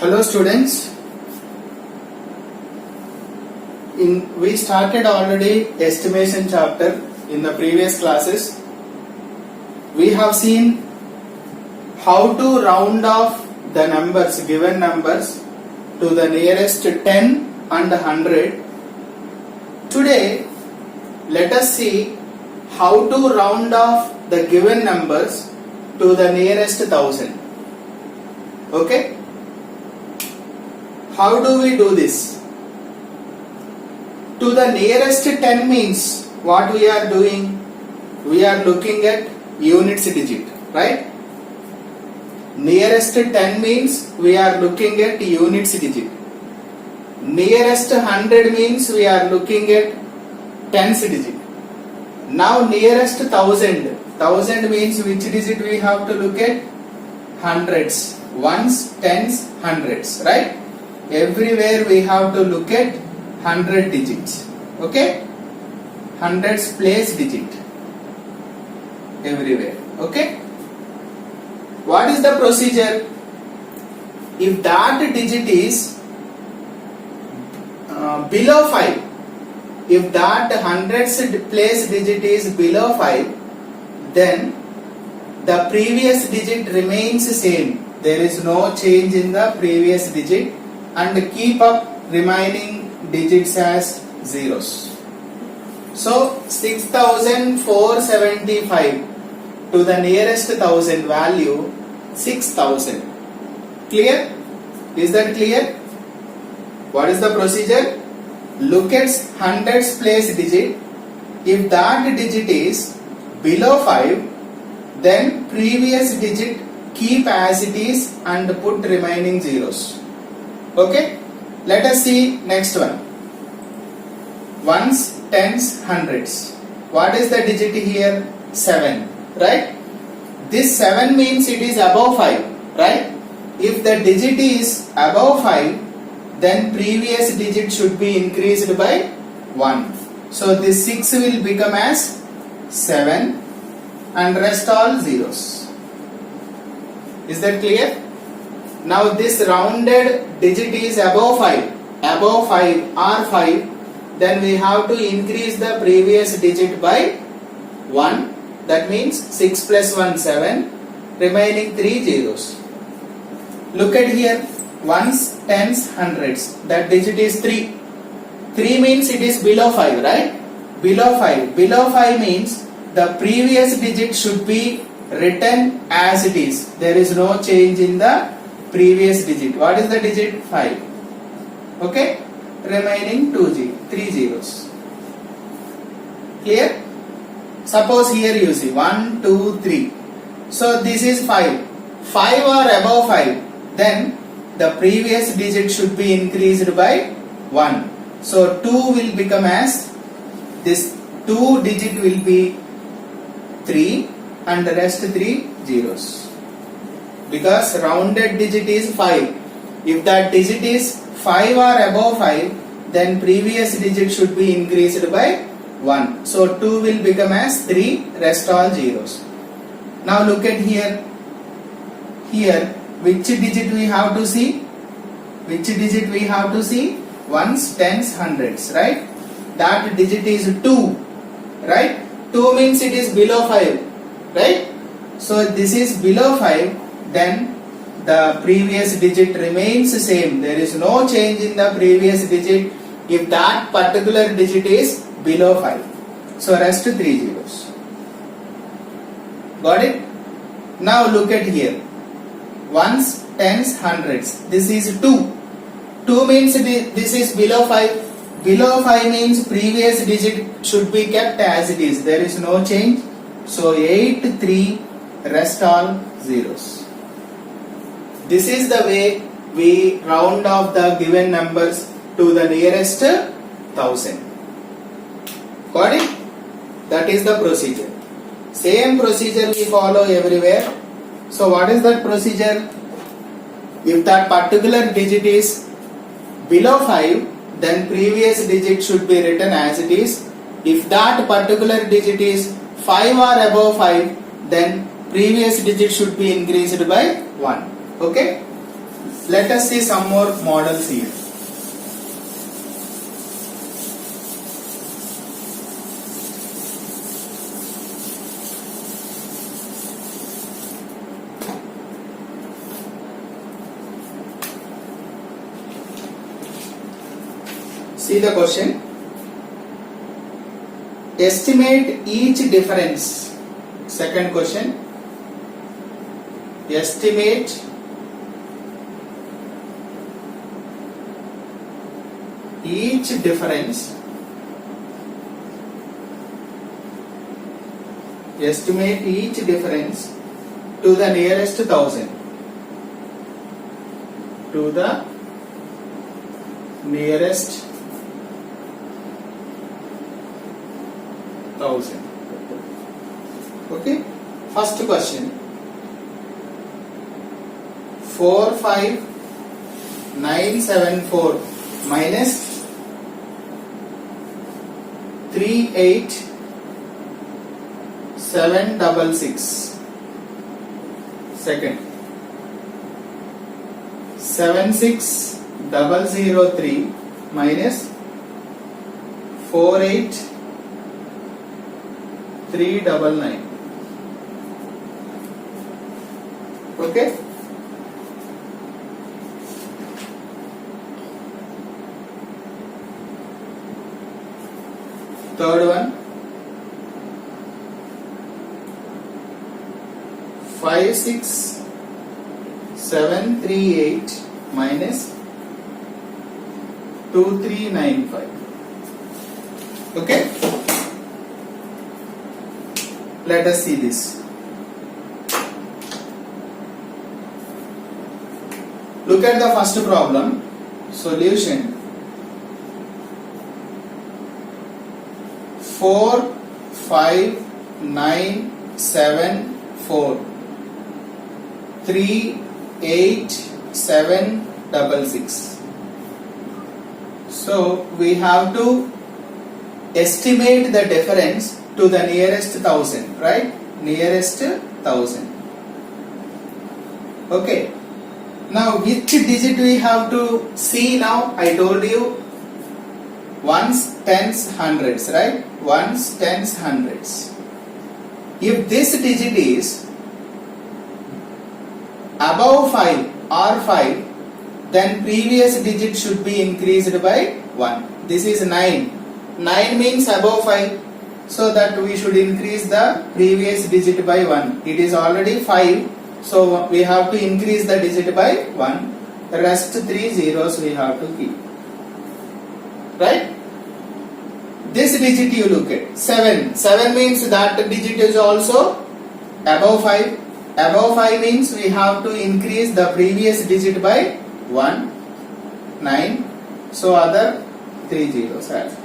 Hello students, we started already estimation chapter in the previous classes. We have seen how to round off the numbers, given numbers, to the nearest 10 and 100. Today let us see how to round off the given numbers to the nearest 1000. Okay? How do we do this? To the nearest 10 means what we are doing? We are looking at units digit, right? Nearest 10 means we are looking at units digit. Nearest 100 means we are looking at tens digit. Now nearest 1000. 1000 means which digit we have to look at? Hundreds. Ones, tens, hundreds, right? Everywhere we have to look at 100 digits. Okay? Hundreds place digit. Everywhere. Okay? What is the procedure? If that digit is below 5, if that hundreds place digit is below 5, then the previous digit remains same. There is no change in the previous digit, and keep up remaining digits as zeros. So 6475 to the nearest 1000 value 6000. Clear? Is that clear? What is the procedure? Look at hundreds place digit. If that digit is below 5, then previous digit keep as it is and put remaining zeros. Okay? Let us see next one. Ones, tens, hundreds. What is the digit here? 7. Right? This 7 means it is above 5. Right? If the digit is above 5, then previous digit should be increased by 1. So this 6 will become as 7 and rest all zeros. Is that clear? Now this rounded digit is above 5. Above 5 or 5, then we have to increase the previous digit by 1. That means 6 plus 1, 7. Remaining 3 zeros. Look at here. Ones, tens, hundreds. That digit is 3. 3 means it is below 5, right? Below 5. Below 5 means the previous digit should be written as it is. There is no change in the previous digit. What is the digit? 5. Okay? Remaining 3 zeros. Clear? Suppose here you see 1, 2, 3. So this is 5. 5 or above 5. Then the previous digit should be increased by 1. So 2 will become as, this 2 digit will be 3 and the rest 3 zeros. Because rounded digit is 5. If that digit is 5 or above 5, then previous digit should be increased by 1. So 2 will become as 3, rest all zeros. Now look at here. Here, which digit we have to see? Which digit we have to see? Ones, tens, hundreds, right? That digit is 2, right? 2 means it is below 5, right? So this is below 5, then the previous digit remains same. There is no change in the previous digit if that particular digit is below 5. So rest 3 zeros. Got it? Now look at here. Ones, tens, hundreds. This is 2. 2 means this is below 5. Below 5 means previous digit should be kept as it is. There is no change. So 8, 3, rest all zeros. This is the way we round off the given numbers to the nearest 1000. Got it? That is the procedure. Same procedure we follow everywhere. So what is that procedure? If that particular digit is below 5, then previous digit should be written as it is. If that particular digit is 5 or above 5, then previous digit should be increased by 1. Okay. Let us see some more models here. See the question. Estimate each difference. Second question. Estimate each difference. Estimate each difference to the nearest 1000. To the nearest 1000. Okay. First question. 45974 minus 38766. Second. 76003 minus 48399. Okay. Third one. 56738 minus 2395. Okay. Let us see this. Look at the first problem. Solution. 45974 38766. So we have to estimate the difference to the nearest 1000, right? Nearest 1000. Okay. Now which digit we have to see now? I told you ones, tens, hundreds, right? Ones, tens, hundreds. If this digit is above 5 or 5, then previous digit should be increased by 1. This is 9. 9 means above 5. So that we should increase the previous digit by 1. It is already 5. So we have to increase the digit by 1. The rest 3 zeros we have to keep. Right? This digit you look at. 7. 7 means that digit is also above 5. Above 5 means we have to increase the previous digit by 1. 9. So other 3 zeros as well.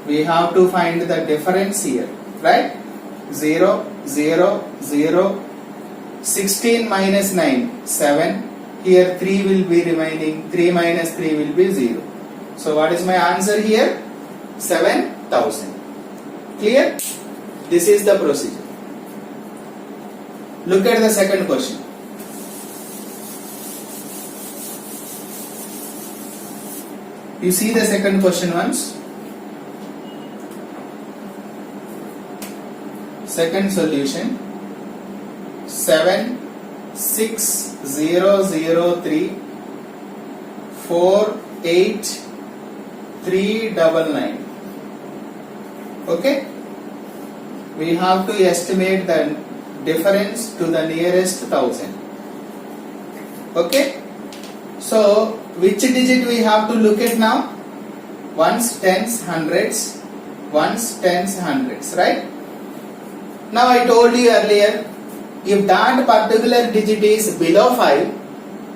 We have to find the difference here. Right? 0, 0, 0. 16 minus 9, 7. Here 3 will be remaining. 3 minus 3 will be 0. So what is my answer here? 7000. Clear? This is the procedure. Look at the second question. You see the second question once. Second solution. 76003 48399. Okay. We have to estimate the difference to the nearest 1000. Okay. So which digit we have to look at now? Ones, tens, hundreds. Ones, tens, hundreds. Right? Now I told you earlier, if that particular digit is below 5,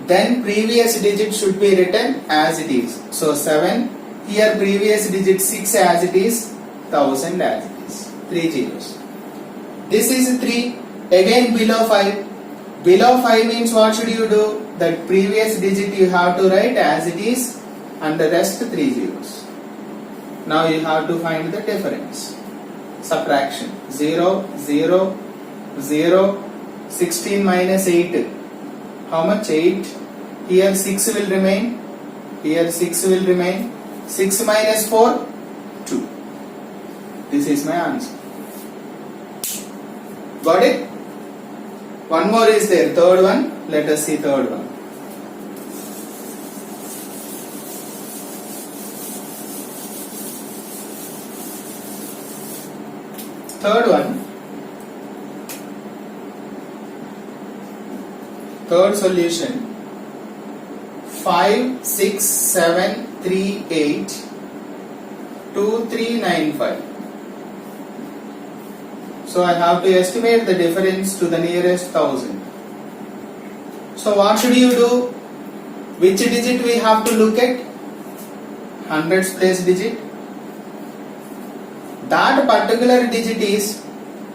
then previous digit should be written as it is. So 7, here previous digit 6 as it is, 1000 as it is. 3 zeros. This is 3, again below 5. Below 5 means what should you do? The previous digit you have to write as it is and the rest 3 zeros. Now you have to find the difference. Subtraction. 0, 0, 0. 16 minus 8. How much? 8. Here 6 will remain. Here 6 will remain. 6 minus 4, 2. This is my answer. Got it? One more is there. Third one. Let us see third one. Third one. Third solution. 5, 6, 7, 3, 8, 2, 3, 9, 5. So I have to estimate the difference to the nearest 1000. So what should you do? Which digit we have to look at? Hundreds place digit. That particular digit is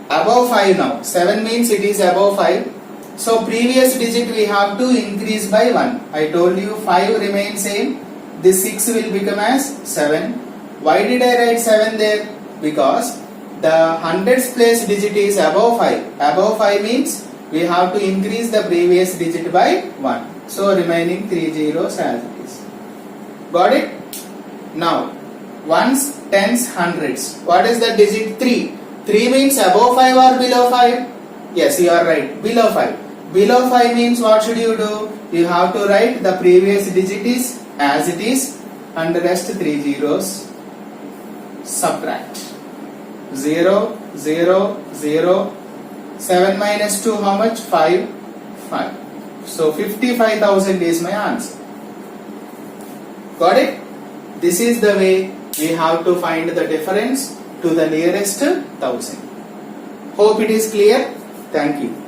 above 5 now. 7 means it is above 5. So previous digit we have to increase by 1. I told you 5 remains same. This 6 will become as 7. Why did I write 7 there? Because the hundreds place digit is above 5. Above 5 means we have to increase the previous digit by 1. So remaining 3 zeros as it is. Got it? Now ones, tens, hundreds. What is the digit? 3. 3 means above 5 or below 5? Yes, you are right. Below 5. Below 5 means what should you do? You have to write the previous digit is as it is and the rest 3 zeros. Subtract. 0, 0, 0. 7 minus 2 how much? 5. 5. So 55,000 is my answer. Got it? This is the way we have to find the difference to the nearest 1000. Hope it is clear. Thank you.